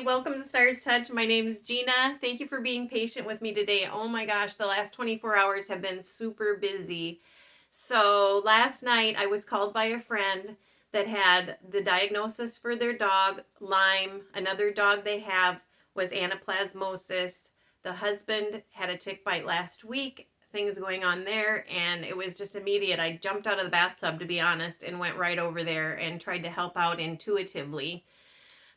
Welcome to Star's Touch. My name is Gina. Thank you for being patient with me today. Oh my gosh, the last 24 hours have been super busy. So last night I was called by a friend that had the diagnosis for their dog, Lyme. Another dog they have was anaplasmosis. The husband had a tick bite last week. Things going on there, and it was just immediate. I jumped out of the bathtub, to be honest, and went right over there and tried to help out intuitively,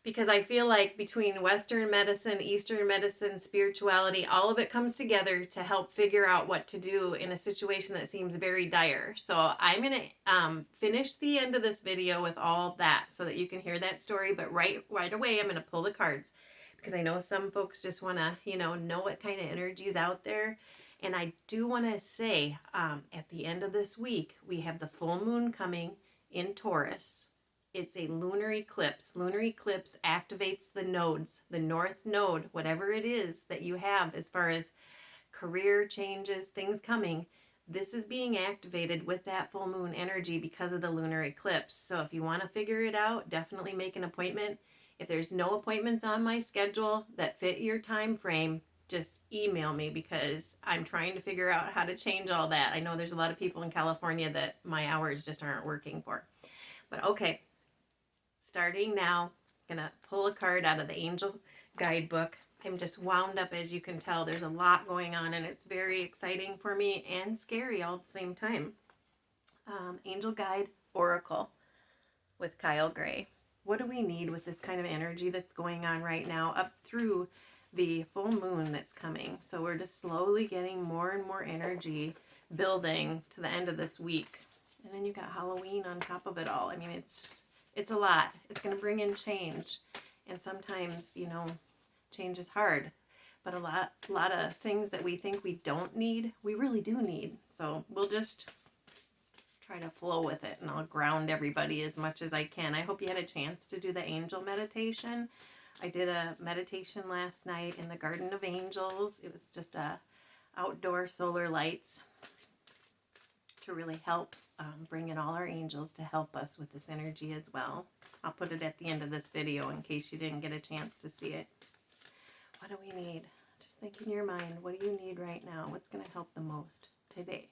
because I feel like between Western medicine, Eastern medicine, spirituality, all of it comes together to help figure out what to do in a situation that seems very dire. So I'm going to finish the end of this video with all that so that you can hear that story. But right away, I'm going to pull the cards, because I know some folks just want to, know what kind of energy is out there. And I do want to say at the end of this week, we have the full moon coming in Taurus. It's a lunar eclipse. Lunar eclipse activates the nodes, the north node, whatever it is that you have as far as career changes, things coming. This is being activated with that full moon energy because of the lunar eclipse. So if you want to figure it out, definitely make an appointment. If there's no appointments on my schedule that fit your time frame, just email me, because I'm trying to figure out how to change all that. I know there's a lot of people in California that my hours just aren't working for. But okay. Starting now, I'm going to pull a card out of the Angel Guidebook. I'm just wound up, as you can tell. There's a lot going on, and it's very exciting for me and scary all at the same time. Angel Guide Oracle with Kyle Gray. What do we need with this kind of energy that's going on right now up through the full moon that's coming? So we're just slowly getting more and more energy building to the end of this week. And then you got Halloween on top of it all. I mean, it's a lot. It's going to bring in change. And sometimes, change is hard. But a lot of things that we think we don't need, we really do need. So we'll just try to flow with it, and I'll ground everybody as much as I can. I hope you had a chance to do the angel meditation. I did a meditation last night in the Garden of Angels. It was just outdoor solar lights to really help bring in all our angels to help us with this energy as well. I'll put it at the end of this video in case you didn't get a chance to see it. What do we need? Just think in your mind, what do you need right now? What's going to help the most today?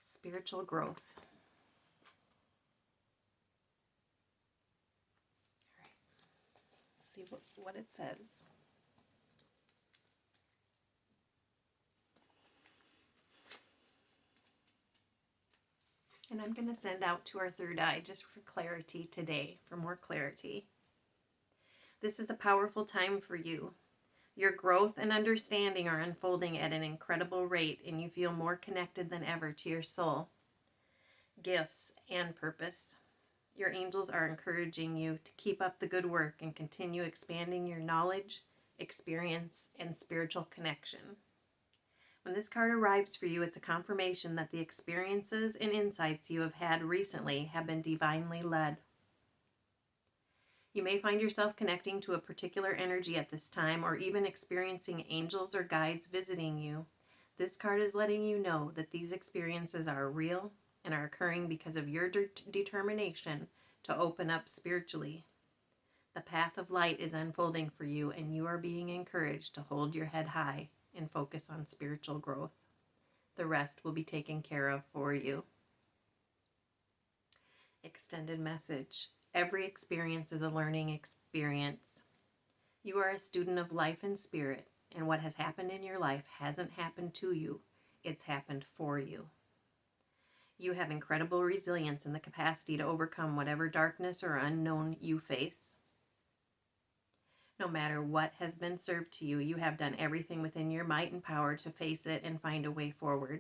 Spiritual growth. All right. See what it says. And I'm going to send out to our third eye just for clarity today, for more clarity. This is a powerful time for you. Your growth and understanding are unfolding at an incredible rate, and you feel more connected than ever to your soul, gifts, and purpose. Your angels are encouraging you to keep up the good work and continue expanding your knowledge, experience, and spiritual connection. When this card arrives for you, it's a confirmation that the experiences and insights you have had recently have been divinely led. You may find yourself connecting to a particular energy at this time, or even experiencing angels or guides visiting you. This card is letting you know that these experiences are real and are occurring because of your determination to open up spiritually. The path of light is unfolding for you, and you are being encouraged to hold your head high and focus on spiritual growth. The rest will be taken care of for you. Extended message. Every experience is a learning experience. You are a student of life and spirit, and what has happened in your life hasn't happened to you. It's happened for you. You have incredible resilience and the capacity to overcome whatever darkness or unknown you face. No matter what has been served to you, you have done everything within your might and power to face it and find a way forward.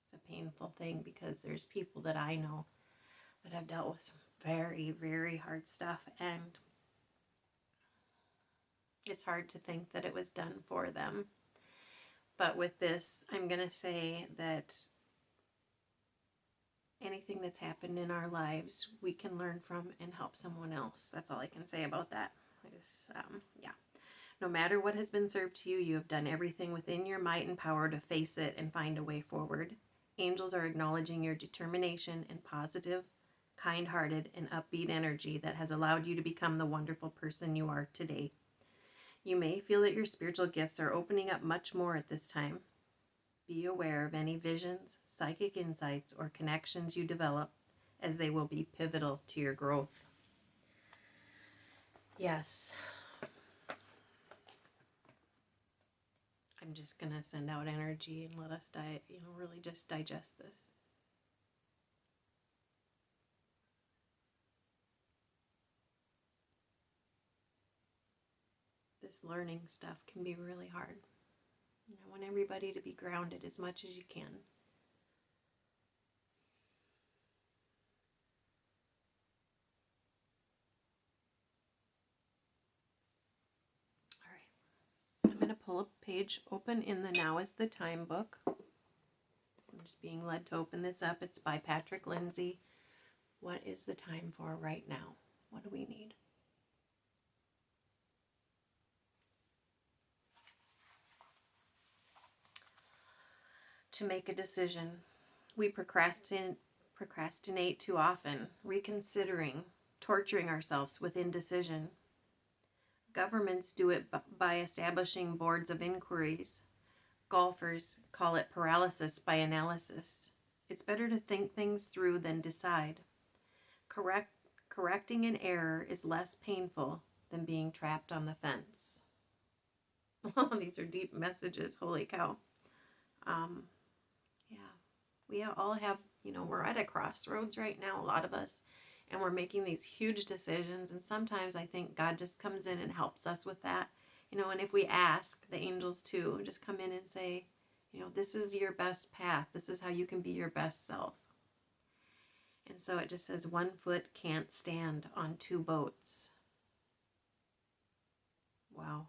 It's a painful thing, because there's people that I know that have dealt with some very, very hard stuff, and it's hard to think that it was done for them. But with this, I'm going to say that anything that's happened in our lives, we can learn from and help someone else. That's all I can say about that. No matter what has been served to you, you have done everything within your might and power to face it and find a way forward. Angels are acknowledging your determination and positive, kind-hearted, and upbeat energy that has allowed you to become the wonderful person you are today. You may feel that your spiritual gifts are opening up much more at this time. Be aware of any visions, psychic insights, or connections you develop, as they will be pivotal to your growth. Yes. I'm just going to send out energy and let us really just digest this. This learning stuff can be really hard. I want everybody to be grounded as much as you can. I'm going to pull a page open in the Now is the Time book. I'm just being led to open this up. It's by Patrick Lindsey. What is the time for right now? What do we need? To make a decision. We procrastinate too often, reconsidering, torturing ourselves with indecision. Governments do it by establishing boards of inquiries. Golfers call it paralysis by analysis. It's better to think things through than decide. Correcting an error is less painful than being trapped on the fence. Oh, these are deep messages. Holy cow. Yeah, we all have, we're at a crossroads right now, a lot of us, and we're making these huge decisions. And sometimes I think God just comes in and helps us with that. And if we ask the angels to just come in and say, this is your best path. This is how you can be your best self. And so it just says, one foot can't stand on two boats. Wow.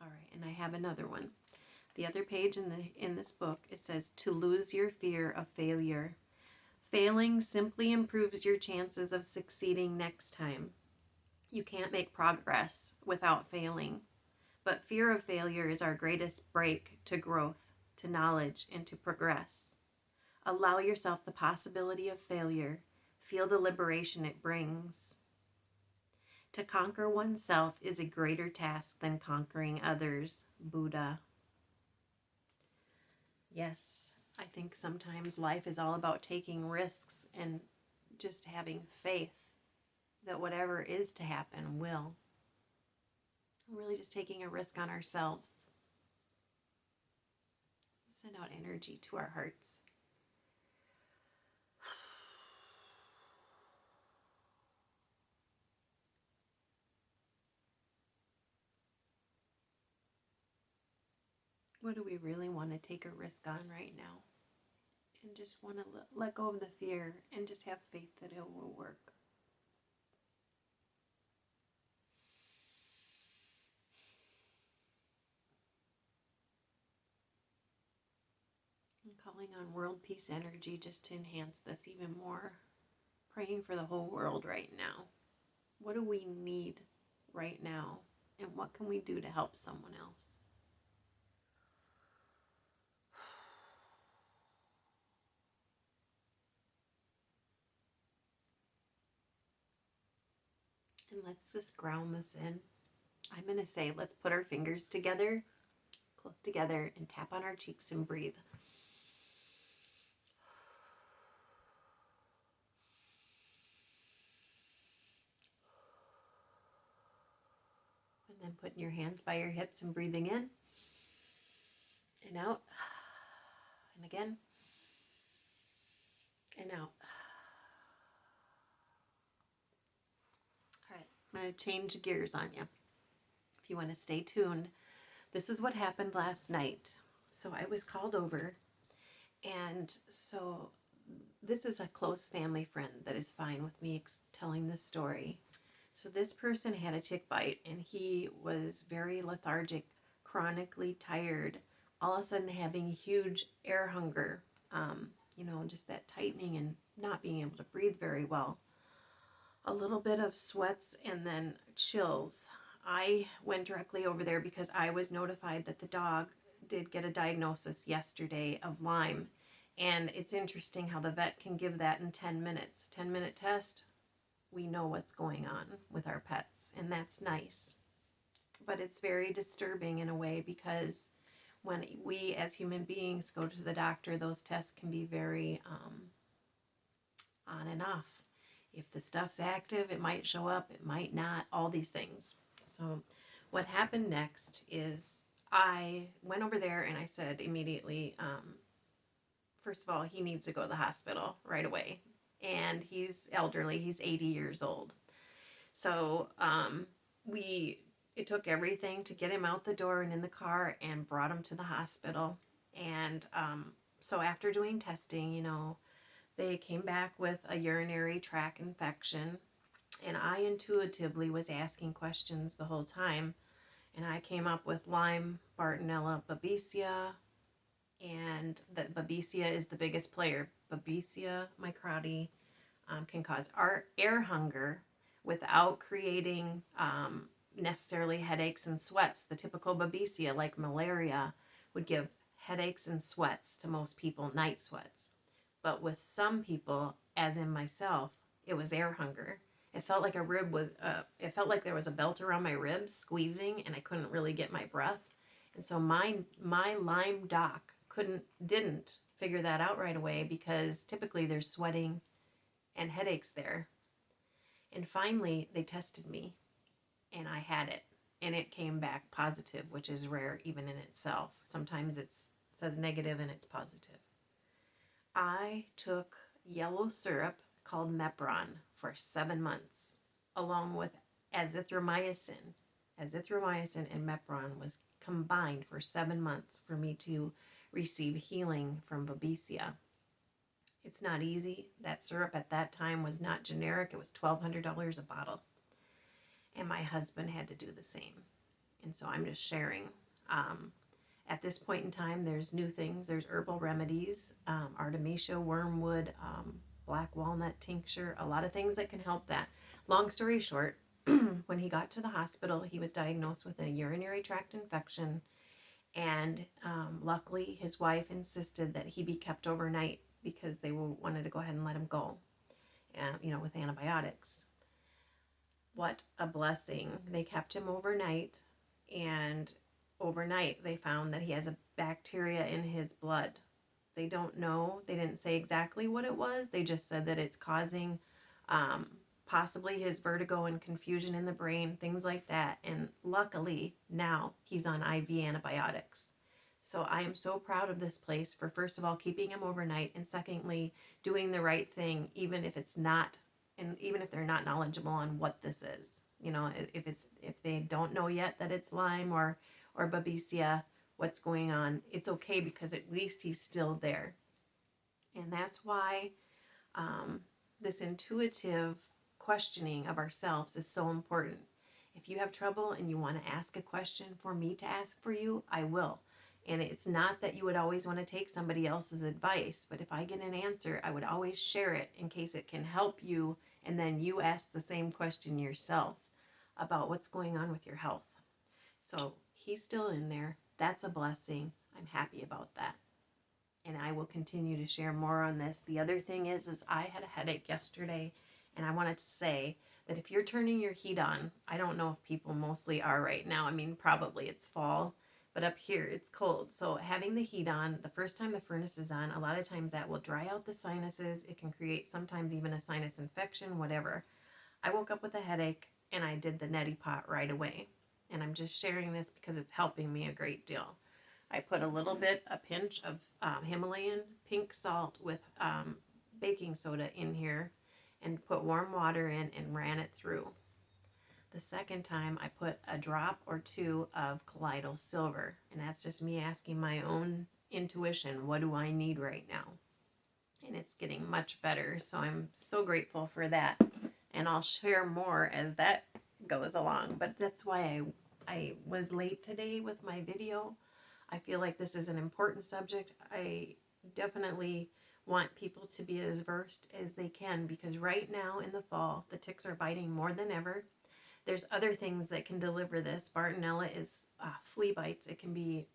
All right, and I have another one. The other page in this book, it says, to lose your fear of failure. Failing simply improves your chances of succeeding next time. You can't make progress without failing. But fear of failure is our greatest break to growth, to knowledge, and to progress. Allow yourself the possibility of failure. Feel the liberation it brings. To conquer oneself is a greater task than conquering others. Buddha. Yes, I think sometimes life is all about taking risks and just having faith that whatever is to happen will. Really just taking a risk on ourselves. Send out energy to our hearts. What do we really want to take a risk on right now? And just want to let go of the fear and just have faith that it will work. I'm calling on world peace energy just to enhance this even more. Praying for the whole world right now. What do we need right now? And what can we do to help someone else? And let's just ground this in. I'm going to say, let's put our fingers together, close together, and tap on our cheeks and breathe. And then putting your hands by your hips and breathing in and out. And again. And out. All right, I'm going to change gears on you. If you want to stay tuned, this is what happened last night. So I was called over, and so this is a close family friend that is fine with me telling this story. So this person had a tick bite, and he was very lethargic, chronically tired, all of a sudden having huge air hunger, just that tightening and not being able to breathe very well. A little bit of sweats and then chills. I went directly over there because I was notified that the dog did get a diagnosis yesterday of Lyme, And it's interesting how the vet can give that in 10 minutes. 10-minute test, we know what's going on with our pets, and that's nice. But it's very disturbing in a way, because when we as human beings go to the doctor, those tests can be very on and off. If the stuff's active, it might show up, it might not, all these things. So what happened next is I went over there and I said immediately, first of all, he needs to go to the hospital right away. And he's elderly, he's 80 years old. So it took everything to get him out the door and in the car and brought him to the hospital. And so after doing testing, they came back with a urinary tract infection, and I intuitively was asking questions the whole time, and I came up with Lyme, Bartonella, Babesia, and that Babesia is the biggest player. Babesia microti can cause air hunger without creating necessarily headaches and sweats. The typical Babesia, like malaria, would give headaches and sweats to most people, night sweats. But with some people, as in myself, it was air hunger. It felt like it felt like there was a belt around my ribs squeezing, and I couldn't really get my breath. And so my Lyme doc didn't figure that out right away, because typically there's sweating and headaches there. And finally, they tested me, and I had it, and it came back positive, which is rare even in itself. Sometimes it says negative and it's positive. I took yellow syrup called Mepron for 7 months, along with azithromycin. Azithromycin and Mepron was combined for 7 months for me to receive healing from Babesia. It's not easy. That syrup at that time was not generic. It was $1,200 a bottle. And my husband had to do the same. And so I'm just sharing. At this point in time, there's new things. There's herbal remedies, Artemisia, Wormwood, black walnut tincture, a lot of things that can help that. Long story short, when he got to the hospital, he was diagnosed with a urinary tract infection. And luckily, his wife insisted that he be kept overnight, because they wanted to go ahead and let him go, with antibiotics. What a blessing. They kept him overnight, and overnight they found that he has a bacteria in his blood. They don't know. They didn't say exactly what it was. They just said that it's causing possibly his vertigo and confusion in the brain, things like that. And luckily, now he's on IV antibiotics. So I am so proud of this place for, first of all, keeping him overnight, and secondly, doing the right thing, even if it's not, and even if they're not knowledgeable on what this is. If they don't know yet that it's Lyme or Babesia, what's going on, it's okay, because at least he's still there. And that's why this intuitive questioning of ourselves is so important. If you have trouble and you want to ask a question for me to ask for you, I will. And it's not that you would always want to take somebody else's advice, but if I get an answer, I would always share it in case it can help you, and then you ask the same question yourself about what's going on with your health. So he's still in there. That's a blessing. I'm happy about that. And I will continue to share more on this. The other thing is I had a headache yesterday, and I wanted to say that if you're turning your heat on, I don't know if people mostly are right now. I mean, probably it's fall. But up here, it's cold. So having the heat on, the first time the furnace is on, a lot of times that will dry out the sinuses. It can create sometimes even a sinus infection, whatever. I woke up with a headache, and I did the neti pot right away. And I'm just sharing this because it's helping me a great deal. I put a pinch of Himalayan pink salt with baking soda in here, and put warm water in and ran it through. The second time, I put a drop or two of colloidal silver, and that's just me asking my own intuition, what do I need right now? And it's getting much better, so I'm so grateful for that. And I'll share more as that goes along, but that's why I was late today with my video. I feel like this is an important subject. I definitely want people to be as versed as they can, because right now in the fall, the ticks are biting more than ever. There's other things that can deliver this. Bartonella is flea bites.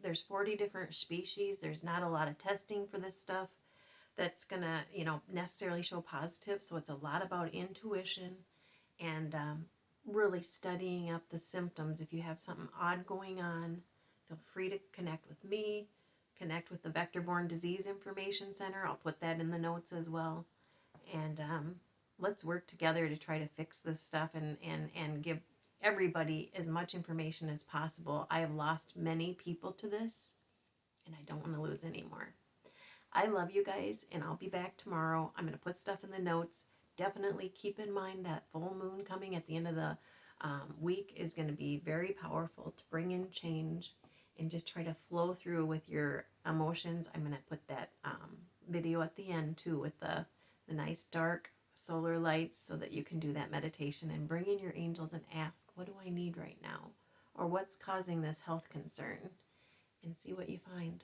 There's 40 different species. There's not a lot of testing for this stuff. that's going to, necessarily show positive. So it's a lot about intuition and really studying up the symptoms. If you have something odd going on, feel free to connect with me, connect with the Vector-borne Disease Information Center. I'll put that in the notes as well. And let's work together to try to fix this stuff and give everybody as much information as possible. I have lost many people to this, and I don't want to lose any more. I love you guys, and I'll be back tomorrow. I'm going to put stuff in the notes. Definitely keep in mind that full moon coming at the end of the week is going to be very powerful to bring in change and just try to flow through with your emotions. I'm going to put that video at the end too with the nice dark solar lights so that you can do that meditation and bring in your angels and ask, what do I need right now? Or what's causing this health concern? And see what you find.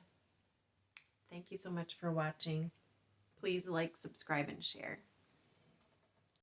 Thank you so much for watching. Please like, subscribe, and share.